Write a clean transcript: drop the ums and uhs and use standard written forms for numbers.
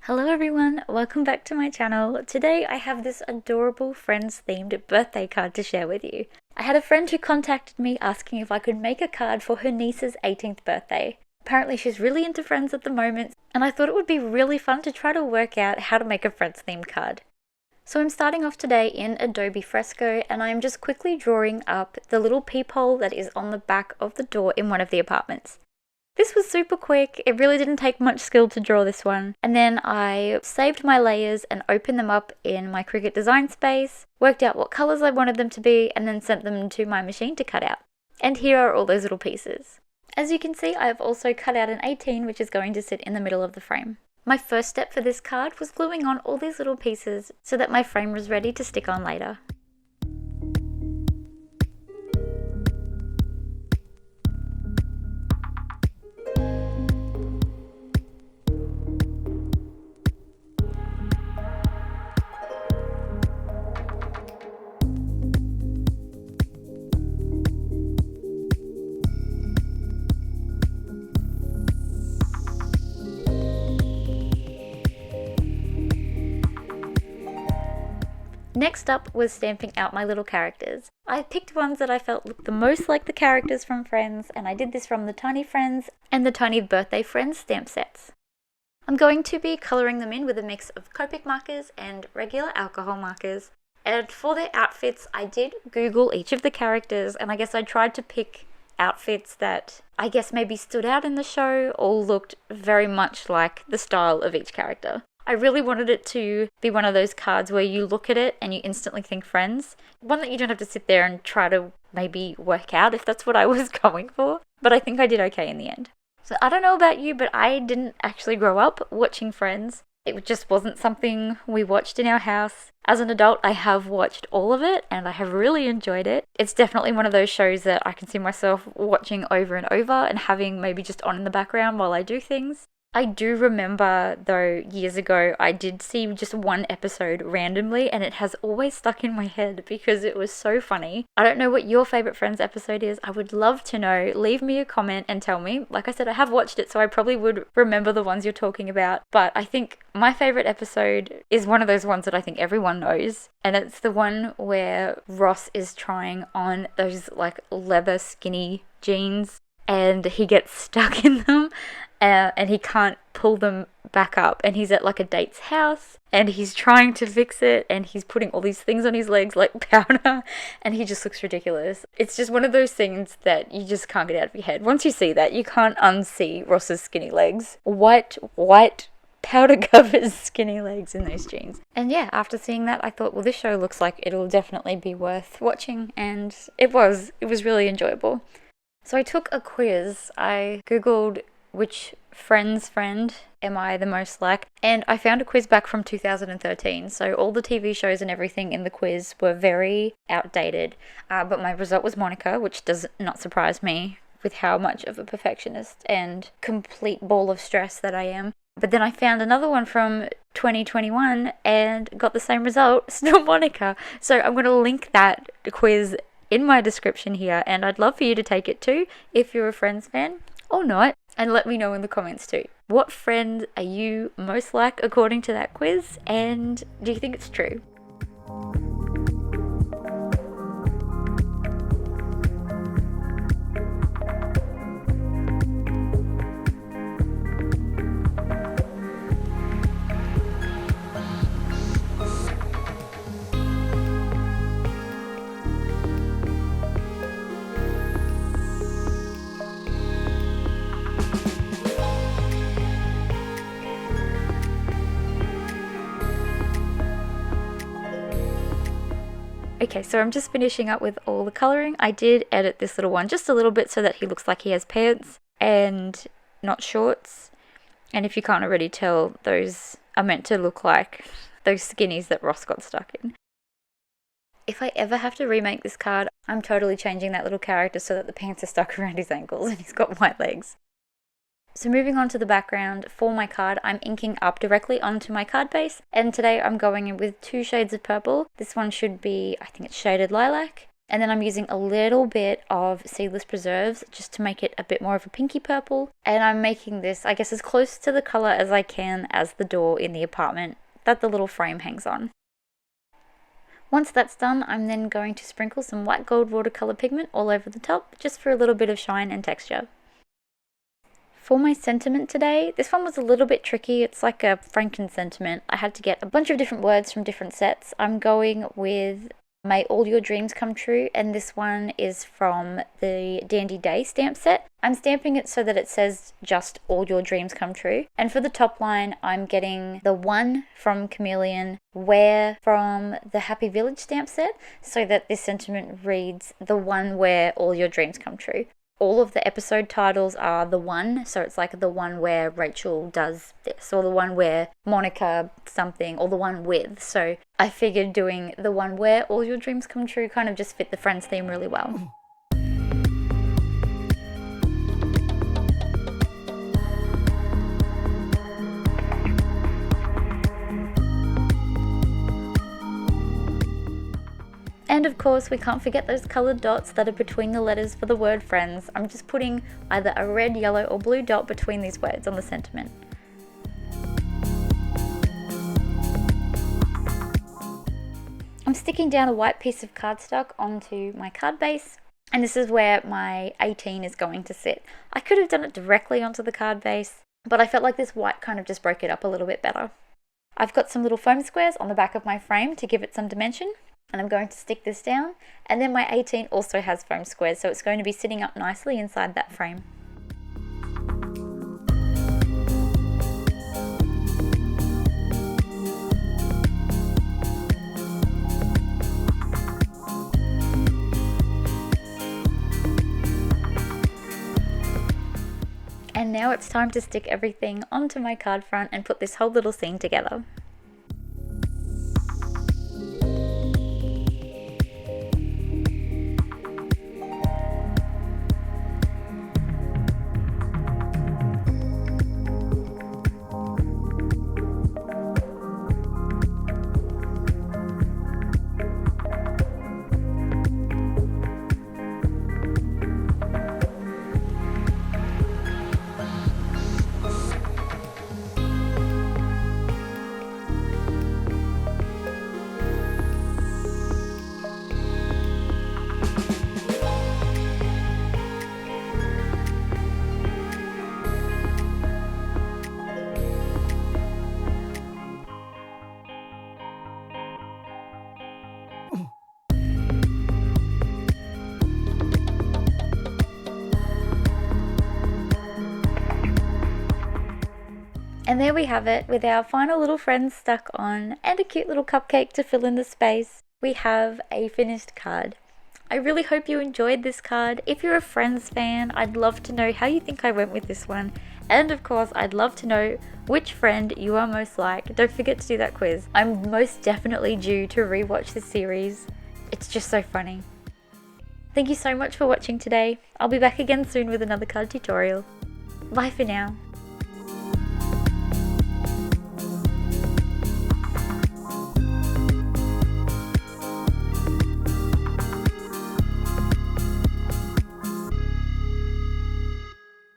Hello everyone, welcome back to my channel. Today I have this adorable Friends themed birthday card to share with you. I had a friend who contacted me asking if I could make a card for her niece's 18th birthday. Apparently she's really into Friends at the moment, and I thought it would be really fun to try to work out how to make a Friends themed card. So I'm starting off today in Adobe Fresco, and I'm just quickly drawing up the little peephole that is on the back of the door in one of the apartments. This was super quick, it really didn't take much skill to draw this one. And then I saved my layers and opened them up in my Cricut design space, worked out what colours I wanted them to be, and then sent them to my machine to cut out. And here are all those little pieces. As you can see, I have also cut out an 18 which is going to sit in the middle of the frame. My first step for this card was gluing on all these little pieces so that my frame was ready to stick on later. Next up was stamping out my little characters. I picked ones that I felt looked the most like the characters from Friends, and I did this from the Tiny Friends and the Tiny Birthday Friends stamp sets. I'm going to be colouring them in with a mix of Copic markers and regular alcohol markers. And for their outfits, I did Google each of the characters, and I guess I tried to pick outfits that I guess maybe stood out in the show or looked very much like the style of each character. I really wanted it to be one of those cards where you look at it and you instantly think Friends. One that you don't have to sit there and try to maybe work out if that's what I was going for. But I think I did okay in the end. So I don't know about you, but I didn't actually grow up watching Friends. It just wasn't something we watched in our house. As an adult, I have watched all of it and I have really enjoyed it. It's definitely one of those shows that I can see myself watching over and over and having maybe just on in the background while I do things. I do remember, though, years ago, I did see just one episode randomly, and it has always stuck in my head because it was so funny. I don't know what your favourite Friends episode is. I would love to know. Leave me a comment and tell me. Like I said, I have watched it, so I probably would remember the ones you're talking about. But I think my favourite episode is one of those ones that I think everyone knows. And it's the one where Ross is trying on those, like, leather skinny jeans, and he gets stuck in them. And he can't pull them back up, and he's at like a date's house and he's trying to fix it, and he's putting all these things on his legs like powder, and he just looks ridiculous. It's just one of those things that you just can't get out of your head. Once you see that, you can't unsee Ross's skinny legs. White powder covers skinny legs in those jeans. And yeah, after seeing that, I thought, well, this show looks like it'll definitely be worth watching, and it was really enjoyable. So I took a quiz. I googled which Friends friend am I the most like, and I found a quiz back from 2013, so all the TV shows and everything in the quiz were very outdated, but my result was Monica, which does not surprise me with how much of a perfectionist and complete ball of stress that I am. But then I found another one from 2021 and got the same result, still Monica. So I'm going to link that quiz in my description here, and I'd love for you to take it too if you're a Friends fan or not, and let me know in the comments too. What friend are you most like according to that quiz, and do you think it's true? Okay, so I'm just finishing up with all the colouring. I did edit this little one just a little bit so that he looks like he has pants and not shorts. And if you can't already tell, those are meant to look like those skinnies that Ross got stuck in. If I ever have to remake this card, I'm totally changing that little character so that the pants are stuck around his ankles and he's got white legs. So moving on to the background, for my card, I'm inking up directly onto my card base, and today I'm going in with 2 shades of purple. This one should be, I think it's shaded lilac, And then I'm using a little bit of Seedless Preserves just to make it a bit more of a pinky purple. And I'm making this, I guess, as close to the color as I can as the door in the apartment that the little frame hangs on. Once that's done, I'm then going to sprinkle some white gold watercolor pigment all over the top, just for a little bit of shine and texture. For my sentiment today, this one was a little bit tricky. It's like a Franken sentiment. I had to get a bunch of different words from different sets. I'm going with May All Your Dreams Come True, and this one is from the Dandy Day stamp set. I'm stamping it so that it says just All Your Dreams Come True. And for the top line, I'm getting the one from Chameleon, where from the Happy Village stamp set, so that this sentiment reads the one where all your dreams come true. All of the episode titles are the one, so it's like the one where Rachel does this, or the one where Monica something, or the one with. So I figured doing the one where all your dreams come true kind of just fit the Friends theme really well. And of course, we can't forget those coloured dots that are between the letters for the word friends. I'm just putting either a red, yellow or blue dot between these words on the sentiment. I'm sticking down a white piece of cardstock onto my card base, and this is where my 18 is going to sit. I could have done it directly onto the card base, but I felt like this white kind of just broke it up a little bit better. I've got some little foam squares on the back of my frame to give it some dimension. And I'm going to stick this down, and then my 18 also has foam squares, so it's going to be sitting up nicely inside that frame. And now it's time to stick everything onto my card front and put this whole little scene together. And there we have it, with our final little friends stuck on and a cute little cupcake to fill in the space. We have a finished card. I really hope you enjoyed this card. If you're a Friends fan, I'd love to know how you think I went with this one. And of course, I'd love to know which friend you are most like. Don't forget to do that quiz. I'm most definitely due to rewatch this series. It's just so funny. Thank you so much for watching today. I'll be back again soon with another card tutorial. Bye for now.